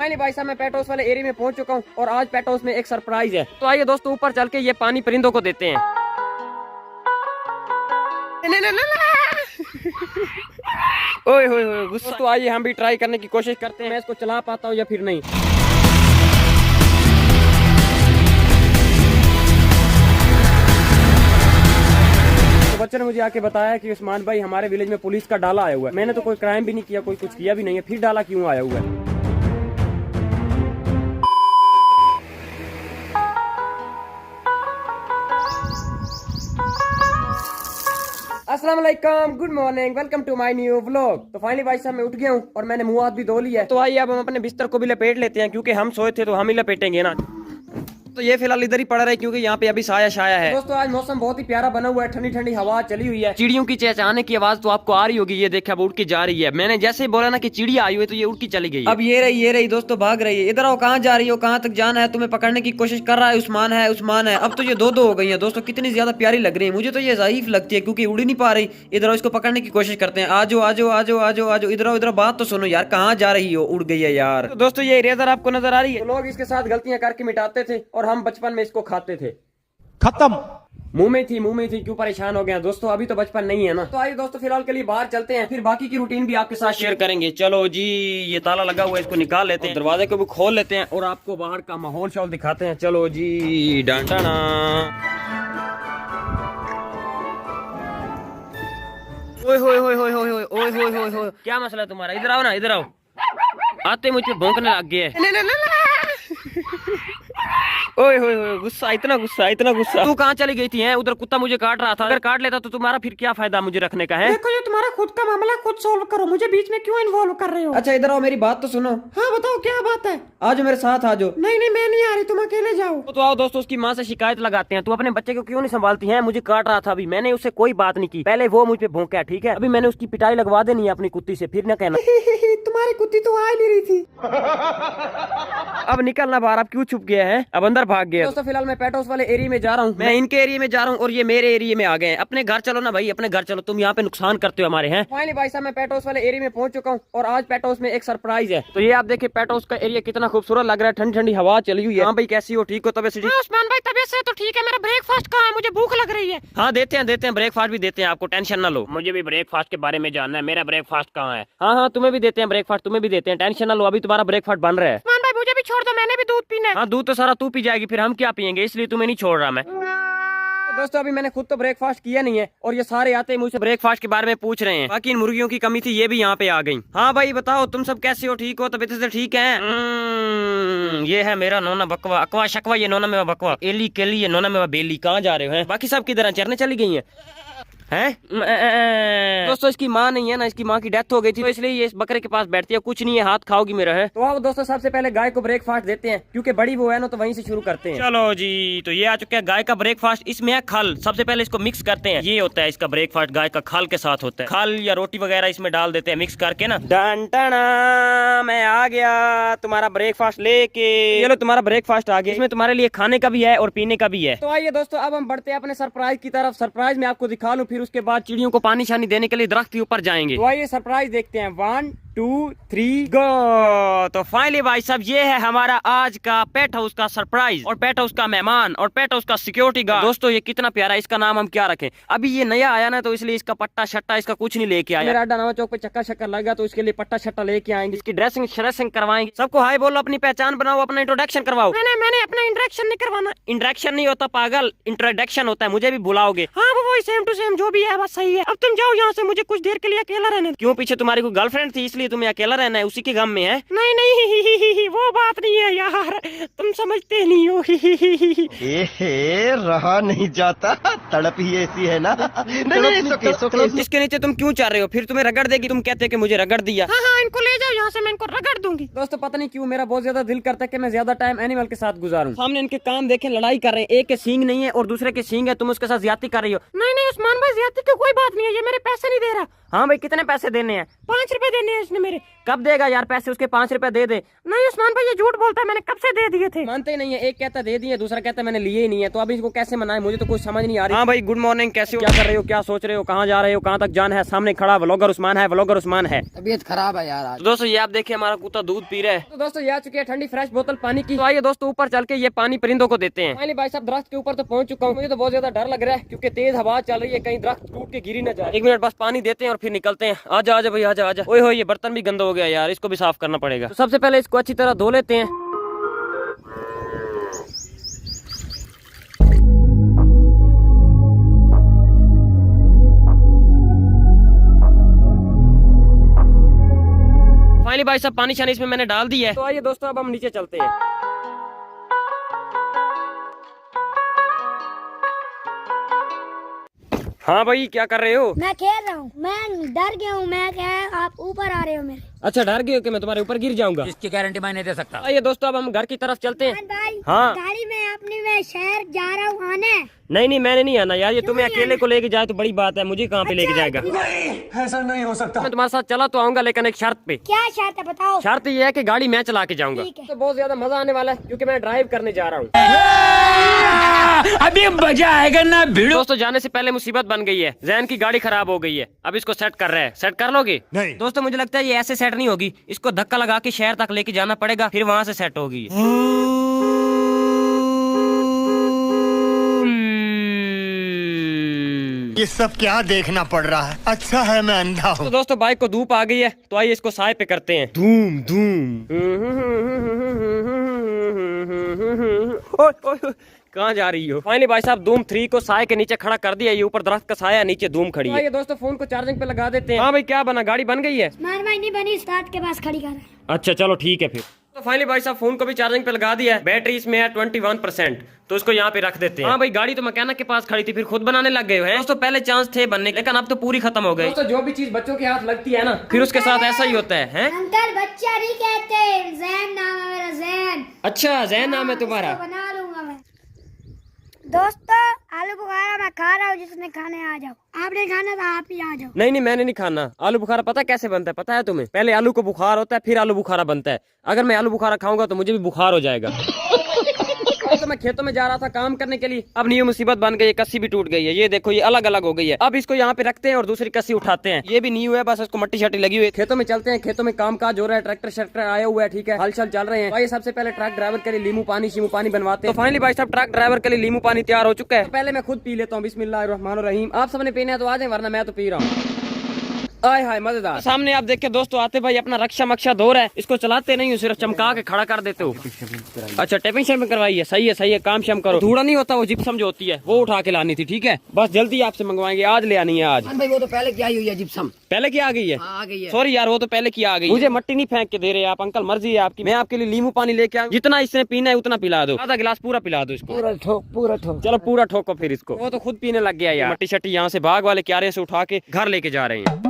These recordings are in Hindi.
फाइनली भाई साहब मैं पेट हाउस वाले एरिया में पहुंच चुका हूं और आज पेट हाउस में एक सरप्राइज है। तो आइए दोस्तों ऊपर चल के ये पानी परिंदों को देते हैं। ओए होए होए गुस्सा। तो आइए हम भी ट्राई करने की कोशिश करते हैं मैं इसको चला पाता हूँ या फिर नहीं। तो बच्चे ने मुझे आके बताया कि उस्मान भाई हमारे विलेज में पुलिस का डाला आया हुआ है। मैंने तो कोई क्राइम भी नहीं किया, कोई कुछ किया भी नहीं है, फिर डाला क्यों आया हुआ है। अस्सलाम वालेकुम, good morning, welcome to my new vlog. तो फाइनली भाई साहब मैं उठ गया हूँ और मैंने मुंह हाथ भी धो लिया है। तो आइए अब हम अपने बिस्तर को भी लपेट लेते हैं क्योंकि हम सोए थे तो हम ही लपेटेंगे ना। तो ये फिलहाल इधर ही पड़ रहा है क्योंकि यहाँ पे अभी साया छाया है। दोस्तों आज मौसम बहुत ही प्यारा बना हुआ है, ठंडी ठंडी हवा चली हुई है। चिड़ियों की चहचहाने की आवाज तो आपको आ रही होगी, ये देखा उड़ के जा रही है। मैंने जैसे ही बोला ना कि चिड़िया आई हुई तो ये उड़ के चली गई। अब ये रही दोस्तों भाग रही है। इधर आओ, कहाँ जा रही हो, कहाँ तक जाना है तुम्हें? पकड़ने की कोशिश कर रहा है उस्मान है। अब तो ये दो हो गई है दोस्तों, कितनी ज्यादा प्यारी लग रही है। मुझे तो ये ज़ईफ लगती है क्योंकि उड़ ही नहीं पा रही। इधर आओ, इसको पकड़ने की कोशिश करते हैं। आजो आजो आजो आजो आजो, इधर आओ, इधर बात तो सुनो यार, कहाँ जा रही हो? उड़ गई है यार। तो दोस्तों ये इरेजर आपको नजर आ रही है। तो लोग इसके साथ गलतियां करके मिटाते थे और हम बचपन में इसको खाते थे। खत्म, मुंह में थी, क्यों परेशान हो गया दोस्तों? अभी तो बचपन नहीं है ना। तो आइए दोस्तों फिलहाल के लिए बाहर चलते हैं, फिर बाकी की रूटीन भी आपके साथ शेयर करेंगे। चलो जी, ये ताला लगा हुआ है, इसको निकाल लेते हैं, दरवाजे को भी खोल लेते हैं और आपको बाहर का माहौल शौल दिखाते हैं। चलो जी, डांटाना। ओए होए होए होए होए होए ओए होए होए होए, क्या मसला है तुम्हारा? इधर आओ ना, इधर आओ। आते मुझे भौंकने लग गए। ओए होए होए, गुस्सा, इतना गुस्सा। तू कहाँ चली गई थी? हैं उधर कुत्ता मुझे काट रहा था। अगर काट लेता तो तुम्हारा फिर क्या फायदा मुझे रखने का है? देखो ये तुम्हारा खुद का मामला खुद सॉल्व करो, मुझे बीच में क्यों इन्वॉल्व कर रहे हो? अच्छा इधर आओ, मेरी बात तो सुनो। हाँ बताओ क्या बात है? आज मेरे साथ आ जाओ। नहीं मैं नहीं आ रही, तुम अकेले जाओ। तो आओ दोस्तों, उसकी माँ से शिकायत लगाते हैं। तू अपने बच्चे को क्यों नहीं संभालती है? मुझे काट रहा था अभी, मैंने उससे कोई बात नहीं की, पहले वो मुझ पे भौंका, ठीक है? अभी मैंने उसकी पिटाई लगवा देनी है अपनी कुत्ती से, फिर न कहना। तुम्हारी कुत्ती तो आ ही नहीं रही थी। अब निकलना बाहर, अब क्यों छुप गया है? अब अंदर भाग गया। दोस्तों फिलहाल मैं पेट हाउस वाले एरिया में जा रहा हूँ, मैं इनके एरिया में जा रहा हूँ और ये मेरे एरिया में आ गए हैं। अपने घर चलो ना भाई, अपने घर चलो, तुम यहाँ पे नुकसान करते हो हमारे। हैं फाइनली भाई साहब मैं पेट हाउस वाले एरिया में पहुंच चुका हूँ और आज पेट हाउस में एक सरप्राइज है। तो ये आप देखिए पेट हाउस का एरिया कितना खूबसूरत लग रहा है, ठंडी ठंडी हवा चली हुई है। हाँ भाई कैसी हो, ठीक हो? तबियत से ठीक? उस्मान भाई तबियत से तो ठीक है, मेरा ब्रेकफास्ट कहाँ है? मुझे भूख लग रही है। हाँ देते हैं ब्रेकफास्ट भी देते हैं आपको, टेंशन ना लो। मुझे भी ब्रेकफास्ट के बारे में जानना है, मेरा ब्रेकफास्ट कहाँ है? हाँ तुम्हें भी देते हैं ब्रेकफास्ट, तुम्हें भी देते हैं, टेंशन ना लो, अभी तुम्हारा ब्रेकफास्ट बन रहा है। उस्मान भाई मुझे भी छोड़ दो, मैंने भी दूध पीना है। हाँ दूध तो सारा तू पी जाएगी, फिर हम क्या पियेंगे, इसलिए तुम्हें नहीं छोड़ रहा मैं। दोस्तों अभी मैंने खुद तो ब्रेकफास्ट किया नहीं है और ये सारे आते हैं मुझसे ब्रेकफास्ट के बारे में पूछ रहे हैं। बाकी इन मुर्गियों की कमी थी, ये भी यहाँ पे आ गई। हाँ भाई बताओ, तुम सब कैसे हो, ठीक हो? तबीयत से ठीक है? ये है मेरा नोना बकवा, अकवा शकवा, ये नोना मेवा बकवा, एली केली, ये नोना मेवा बेली। कहाँ जा रहे हो? हैं बाकी सब किधर चरने चली गई हैं? दोस्तों इसकी माँ नहीं है ना, इसकी माँ की डेथ हो गई थी, तो इसलिए ये इस बकरे के पास बैठती है, कुछ नहीं है, हाथ खाओगी मेरा। है तो आओ दोस्तों सबसे पहले गाय को ब्रेकफास्ट देते हैं क्योंकि बड़ी वो है ना, तो वहीं से शुरू करते हैं। चलो जी, तो ये आ चुका है गाय का ब्रेकफास्ट। इसमें है खल, सबसे पहले इसको मिक्स करते हैं। ये होता है इसका ब्रेकफास्ट, गाय का खल के साथ होता है। खल या रोटी वगैरह इसमें डाल देते हैं मिक्स करके ना। डंटना, मैं आ गया तुम्हारा ब्रेकफास्ट लेके। ये लो तुम्हारा ब्रेकफास्ट आ गया, इसमें तुम्हारे लिए खाने का भी है और पीने का भी है। तो आइए दोस्तों अब हम बढ़ते हैं अपने सरप्राइज की तरफ। सरप्राइज में आपको दिखा लूं, फिर उसके बाद चिड़ियों को पानी शानी देने के लिए दरख्त के ऊपर जाएंगे। तो आइए सरप्राइज देखते हैं, 1 2 3 गो। तो फाइनली भाई साहब ये है हमारा आज का पेट हाउस का सरप्राइज और पेट हाउस का मेहमान और पेट हाउस का सिक्योरिटी गार्ड। दोस्तों ये कितना प्यारा है, इसका नाम हम क्या रखें? अभी ये नया आया ना, तो इसलिए इसका पट्टा शट्टा इसका कुछ नहीं लेके आया। मेरा अड्डा नवा चौक पे चक्का शक्कर लगा, तो इसके लिए पट्टा शट्टा लेके आएंगे, इसकी ड्रेसिंग श्रेसिंग करवाएंगे। सबको हाय बोलो, अपनी पहचान बनाओ, अपना इंट्रोडक्शन करवाओ। मैंने अपना इंट्रोडक्शन नहीं करवाना। इंट्रोडक्शन नहीं होता पागल, इंट्रोडक्शन होता है, मुझे भी बुलाओगे। हाँ वो सेम टू सेम जो भी है बस सही है। अब तुम जाओ यहाँ से, मुझे कुछ देर के लिए अकेला रहने दो। क्यों, पीछे तुम्हारी कोई गर्लफ्रेंड थी इसलिए तुम्हें अकेला रहना है, उसी के गम में है? नहीं वो बात नहीं है यार, तुम समझते नहीं हो। रहा नहीं जाता, तड़प ही ऐसी है ना। नहीं, इसके नीचे तुम क्यों चाह रहे हो? फिर तुम्हें रगड़ देगी, तुम कहते हो कि मुझे रगड़ दिया। हाँ इनको ले जाओ यहाँ से, मैं इनको रगड़ दूंगी। दोस्तों पता नहीं क्यों मेरा बहुत ज्यादा दिल करता है कि मैं ज्यादा टाइम एनिमल के साथ गुजारूं। सामने इनके काम देखें, लड़ाई कर रहे हैं, एक के सींग नहीं है और दूसरे के सींग है, तुम उसके साथ ज्यादती कर रही हो। नहीं उस्मान भाई ज्यादती की कोई बात नहीं है, ये मेरे पैसे नहीं दे रहा। हाँ भाई कितने पैसे देने हैं? 5 रुपए देने हैं इसने मेरे। कब देगा यार पैसे? उसके 5 रुपए दे दे। नहीं उस्मान भाई ये झूठ बोलता है, मैंने कब से दे दिए थे। मानते ही नहीं है, एक कहता दे दिए, दूसरा कहता मैंने लिए ही नहीं है। तो अब इसको कैसे मनाए, मुझे तो कुछ समझ नहीं आ रही। हाँ भाई गुड मॉर्निंग, कैसे हो, क्या कर रहे हो, क्या सोच रहे हो, कहाँ जा रहे हो, कहाँ तक जान है? सामने खड़ा व्लॉगर उस्मान है, व्लॉगर उस्मान है। तबीयत खराब है यार आज। तो दोस्तों ये आप देखिए हमारा कुत्ता दूध पी रहा है। तो दोस्तों ये आ चुकी है ठंडी फ्रेश बोतल पानी की। तो आइए दोस्तों ऊपर चल के ये पानी परिंदों को देते हैं। फाइनली भाई साहब दरख्त के ऊपर तो पहुंच चुका हूँ। मुझे तो बहुत ज्यादा डर लग रहा है क्योंकि तेज हवा चल रही है, कहीं दरख्त टूट के गिरी न जाए। 1 मिनट बस पानी देते हैं और फिर निकलते हैं। आजा आजा भाई आजा आजा। ओए हो ये बर्तन भी गंदा हो गया यार, इसको भी साफ करना पड़ेगा। तो सबसे पहले इसको अच्छी तरह धो लेते हैं। फाइनली भाई साहब पानी शानी इसमें मैंने डाल दी है। तो आइए दोस्तों अब हम नीचे चलते हैं। हाँ भाई क्या कर रहे हो? मैं खेल रहा हूँ, मैं डर गया हूँ। मैं क्या है, आप ऊपर आ रहे हो मेरे। अच्छा डर गए हो कि मैं तुम्हारे ऊपर गिर जाऊंगा? इसकी गारंटी मैं नहीं दे सकता। आइए दोस्तों अब हम घर की तरफ चलते हैं। भाई हाँ। गाड़ी में अपनी मैं शहर जा रहा हूँ, आना है? नहीं मैंने नहीं आना यार, ये तुम्हें अकेले को लेके जाए तो बड़ी बात है, मुझे कहाँ पे लेके जाएगा? ऐसा नहीं हो सकता। मैं तुम्हारे साथ चला तो आऊंगा, लेकिन एक शर्त पे। क्या शर्त है बताओ? शर्त ये है कि गाड़ी मैं चला के जाऊंगा। ठीक है। तो बहुत ज्यादा मजा आने वाला है क्योंकि मैं ड्राइव करने जा रहा हूँ। अभी मजा आएगा ना भिड़ो। दोस्तों जाने से पहले मुसीबत बन गई है, जैन की गाड़ी खराब हो गई है। अब इसको सेट कर रहे हैं। सेट कर लोगे? नहीं। दोस्तों मुझे लगता है ये ऐसे सेट नहीं होगी, इसको धक्का लगा के शहर तक लेके जाना पड़ेगा, फिर वहाँ से सेट होगी। ये सब क्या देखना पड़ रहा है? अच्छा है मैं अंधा हूँ। तो दोस्तों बाइक को धूप आ गई है, तो आइए इसको साए पे करते हैं। धूम धूम। कहाँ जा रही हो? फाइनली भाई साहब धूम 3 को साए के नीचे खड़ा कर दिया। ये ऊपर दरख्त का साया, नीचे धूम खड़ी है। आइए दोस्तों फोन को चार्जिंग पे लगा देते हैं। हाँ भाई क्या बना, गाड़ी बन गई है? मार भाई नहीं बनी, उस्ताद के पास खड़ी कर रहे हैं। अच्छा चलो ठीक है फिर। तो फाइनली भाई साहब फोन को भी चार्जिंग पे लगा दिया है। बैटरी इसमें है 21%, तो इसको यहाँ पे रख देते हैं। हाँ भाई गाड़ी तो मैकेनिक के पास खड़ी थी, फिर खुद बनाने लग गए हैं। दोस्तों पहले चांस थे बनने के, लेकिन अब तो पूरी खत्म हो गई। दोस्तों जो भी चीज बच्चों के हाथ लगती है ना, फिर उसके साथ ऐसा ही होता है? अंकल बच्चा नहीं कहते, जैन नाम है मेरा, जैन। अच्छा जैन नाम है तुम्हारा? इसको बना लूंगा मैं। दोस्तों आलू बुखारा मैं खा रहा हूँ, जिसने खाने आ जाओ। आपने खाना था आप ही आ जाओ। नहीं मैंने नहीं खाना। आलू बुखारा पता कैसे बनता है? पता है तुम्हें? पहले आलू को बुखार होता है, फिर आलू बुखारा बनता है। अगर मैं आलू बुखारा खाऊंगा तो मुझे भी बुखार हो जाएगा। तो मैं खेतों में जा रहा था काम करने के लिए, अब न्यू मुसीबत बन गई है, कस्सी भी टूट गई है। ये देखो ये अलग अलग हो गई है। अब इसको यहाँ पे रखते हैं और दूसरी कस्सी उठाते हैं। ये भी न्यू है, बस इसको मट्टी शट्टी लगी हुई है। खेतों में चलते हैं, खेतों में काम काज हो रहा है, ट्रैक्टर शैक्टर आया हुआ है, ठीक है, हल चल चल रहे हैं। भाई सबसे पहले ट्रक ड्राइवर के लिए लीमू पानी शीमू पानी बनवाते हैं। तो फाइनली भाई साहब ट्रक ड्राइवर के लिए लीमू पानी तैयार हो चुका है। पहले मैं खुद पी लेता हूँ। बिस्मिल्लाहिर्रहमानिर्रहीम। आप सबने पीना है तो आ जाए, वरना मैं तो पी रहा हूँ। आय हाय मजेदार। सामने आप देख के दोस्तों आते भाई अपना रक्षा मक्षा धो रहा है। इसको चलाते नहीं हो, सिर्फ चमका के खड़ा कर देते हो। अच्छा टेपिंग शेपिंग करवाई है, सही है काम शाम करो। धूड़ा नहीं होता, वो जिप्सम जो होती है वो उठा के लानी थी, ठीक है। बस जल्दी आपसे मंगवाएंगे, आज ले आनी है आज। भाई वो तो पहले क्या हुई है, जिप्सम पहले की आ गई है? आ गई है। सॉरी यार वो तो पहले की आ गई। मुझे मट्टी नहीं फेंक के दे रहे आप अंकल, मर्जी है आपकी। मैं आपके लिए लीमू पानी लेके आऊँ, जितना इसने पीना है उतना पिला दो। आधा गिलास पूरा पिला दो इसको। पूरा ठोक। चलो पूरा ठोको फिर इसको। वो तो खुद पीने लग गया यार। मट्टी शट्टी यहाँ से भाग वाले क्यारे से उठा के घर लेके जा रहे हैं।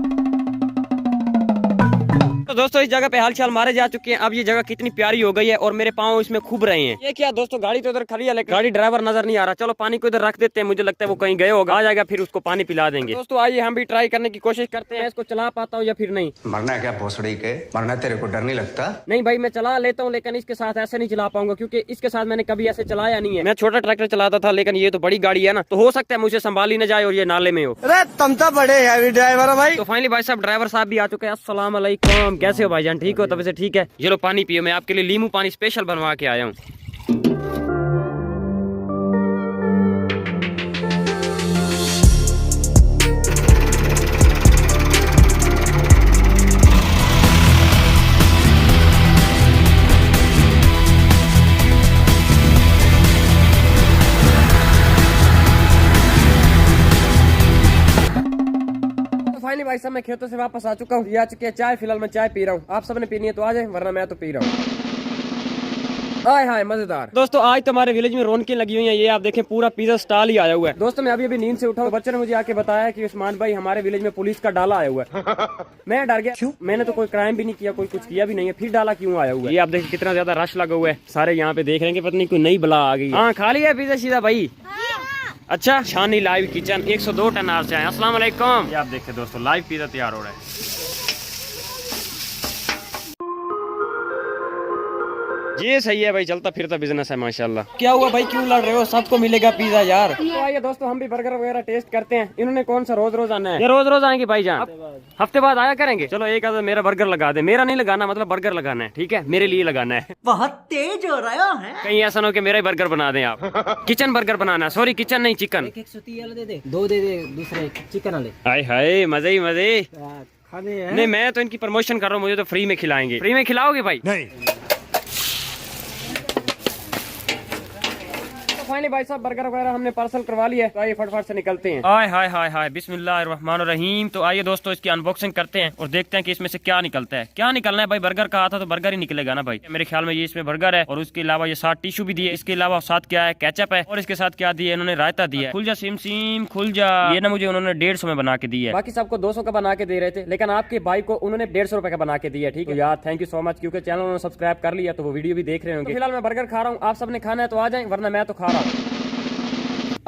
तो दोस्तों इस जगह पे हाल चाल मारे जा चुके हैं। अब ये जगह कितनी प्यारी हो गई है और मेरे पाँव इसमें खूब रहे हैं। ये क्या दोस्तों, गाड़ी तो उधर खड़ी है लेकिन गाड़ी ड्राइवर नजर नहीं आ रहा। चलो पानी को इधर रख देते हैं, मुझे लगता है वो कहीं गए होगा, आ जाएगा फिर उसको पानी पिला देंगे। दोस्तों आइए हम भी ट्राई करने की कोशिश करते हैं, इसको चला पाता हूँ या फिर नहीं। मरना है क्या भोसड़ी के? मरना तेरे को डर नहीं लगता? नहीं भाई मैं चला लेता हूँ, लेकिन इसके साथ ऐसे नहीं चला पाऊंगा क्योंकि इसके साथ मैंने कभी ऐसे चलाया नहीं है। मैं छोटा ट्रैक्टर चलाता था, लेकिन ये तो बड़ी गाड़ी है ना, तो हो सकता है मुझे संभाल ही न जाए और ये नाले में हो। अरे तुम तो बड़े हैवी ड्राइवर हो भाई। तो फाइनली भाई साहब ड्राइवर साहब भी आ चुके हैं। अस्सलाम वालेकुम, कैसे हो भाईजान? ठीक हो? तब से ठीक है। ये लो पानी पियो, मैं आपके लिए लीमू पानी स्पेशल बनवा के आया हूँ। फाइनली भाई साहब मैं खेतों से वापस आ चुका हूँ। ये आ चुकी है चाय, फिलहाल मैं चाय पी रहा हूँ। आप सबने पीनी है तो आ जाए, वरना मैं तो पी रहा हूँ। हाय हाय मजेदार। दोस्तों आज तो हमारे विलेज में रौनकें लगी हुई हैं। ये आप देखें पूरा पिज्जा स्टॉल ही आया हुआ है। दोस्तों मैं अभी नींद से उठा हूँ, बच्चों ने मुझे आके बताया कि उस्मान भाई हमारे विलेज में पुलिस का डाला आया हुआ है। मैं डर गया, मैंने तो कोई क्राइम भी नहीं किया, कोई कुछ किया भी नहीं है, फिर डाला क्यों आया हुआ है। ये आप देखें कितना ज्यादा रश लगा हुआ है, सारे यहाँ पे देख रहे हैं कि पता नहीं कोई नई बला आ गई। हाँ खा लिया पिज्जा सीधा भाई? अच्छा शानी लाइव किचन 102 टन आर से आए। अस्सलाम वालेकुम। ये आप देखें दोस्तों लाइव पिज्जा तैयार हो रहा है। ये सही है भाई, चलता फिरता बिजनेस है माशाल्लाह। क्या हुआ भाई, क्यों लड़ रहे हो? सबको मिलेगा पिज्जा यार। तो आइए दोस्तों हम भी बर्गर वगैरह टेस्ट करते हैं। इन्होंने कौन सा रोज रोज आना है? ये रोज रोज आएंगे भाईजान, हफ्ते बाद आया करेंगे। चलो एक आधा मेरा बर्गर लगा दे। मेरा नहीं लगाना, मतलब बर्गर लगाना है, ठीक है? मेरे लिए लगाना है। बहुत तेज हो रहा है। कहीं ऐसा ना हो कि मेरा ही बर्गर बना दें आप। किचन बर्गर बनाना, सॉरी किचन नहीं चिकन। 130 वाला दे दे, 2 दे दे दूसरे चिकन वाले। हाय हाय मजे ही मजे। खाने हैं। नहीं मैं तो इनकी प्रमोशन कर रहा हूँ, मुझे तो फ्री में खिलाएंगे। फ्री में खिलाओगे भाई? नहीं। फाइनली भाई साहब बर्गर वगैरह हमने पार्सल करवा लिया है, तो आइए फटाफट से निकलते हैं। हाय हाय हाय हाय बिस्मिल्लाहिर्रहमानिर्रहीम। तो आइए दोस्तों इसकी अनबॉक्सिंग करते हैं और देखते हैं कि इसमें से क्या निकलता है। क्या निकलना है भाई? बर्गर का आता तो बर्गर ही निकलेगा ना भाई। मेरे ख्याल में ये इसमें बर्गर है और उसके अलावा ये साथ टिश्यू भी दिए। इसके अलावा साथ क्या है? केचप है। और इसके साथ क्या दिया इन्होंने? रायता दिया है। खुल जा सिम सिम खुल जा। ये ना मुझे उन्होंने 150 में बना के दिया है। बाकी सबको 200 का बना के दे रहे थे, लेकिन आपके भाई को उन्होंने 150 रुपए का बना के दिया। ठीक है यार, थैंक यू सो मच, क्योंकि चैनल उन्होंने सब्सक्राइब कर लिया तो वो वीडियो भी देख रहे होंगे। फिलहाल मैं बर्गर खा रहा हूँ, आप सबने खाना है तो आ जाए, वरना मैं तो खा रहा हूँ।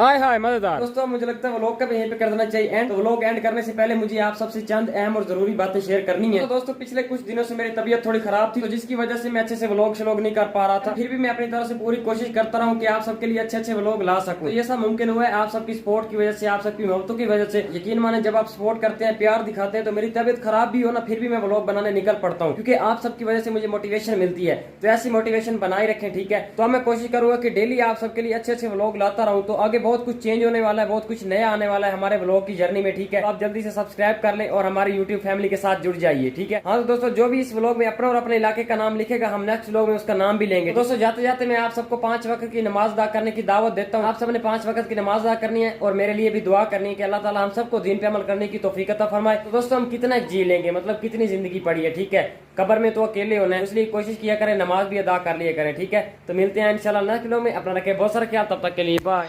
हाय हाय मजेदार। दोस्तों मुझे लगता है व्लॉग का भी यहीं पे कर देना चाहिए एंड। तो व्लॉग एंड करने से पहले मुझे आप सबसे चंद अहम और जरूरी बातें शेयर करनी है। तो दोस्तों पिछले कुछ दिनों से मेरी तबीयत थोड़ी खराब थी, तो जिसकी वजह से मैं अच्छे से व्लॉग नहीं कर पा रहा था। फिर भी मैं अपनी तरफ से पूरी कोशिश करता रहा हूँ कि आप सबके लिए अच्छे अच्छे व्लॉग ला सकूं। तो ये सब मुमकिन हुआ है आप सबकी सपोर्ट की वजह से, आप सबकी मोहब्बतों की वजह से। यकीन माने जब आप सपोर्ट करते हैं, प्यार दिखाते हैं, तो मेरी तबीयत खराब भी हो ना, फिर भी मैं व्लॉग बनाने निकल पड़ता हूँ, क्योंकि आप सबकी वजह से मुझे मोटिवेशन मिलती है। तो ऐसी मोटिवेशन बनाए रखें, ठीक है? तो मैं कोशिश करूंगा कि डेली आप सबके लिए अच्छे अच्छे व्लॉग लाता रहूं। तो आगे बहुत कुछ चेंज होने वाला है, बहुत कुछ नया आने वाला है हमारे व्लॉग की जर्नी में, ठीक है? तो आप जल्दी से सब्सक्राइब कर लें और हमारे यूट्यूब फैमिली के साथ जुड़ जाइए, ठीक है? हाँ तो दोस्तों जो भी इस व्लॉग में अपना और अपने इलाके का नाम लिखेगा, हम नेक्स्ट व्लॉग में उसका नाम भी लेंगे। दोस्तों जाते जाते मैं आप सबको 5 वक्त की नमाज अदा करने की दावत देता हूँ। आप सबने 5 वक्त की नमाज अदा करनी है और मेरे लिए भी दुआ करनी है कि अल्लाह ताला हम सबको दीन पे अमल करने की तौफीक अता फरमाए। तो दोस्तों हम कितना जी लेंगे, मतलब कितनी जिंदगी पड़ी है, ठीक है? कब्र में तो अकेले होना है, इसलिए कोशिश किया करें, नमाज भी अदा कर लिया करें, ठीक है? तो मिलते हैं इंशाल्लाह नेक्स्ट व्लॉग में। अपना रखें बहुत सारा ख्याल, तब तक के लिए बाय।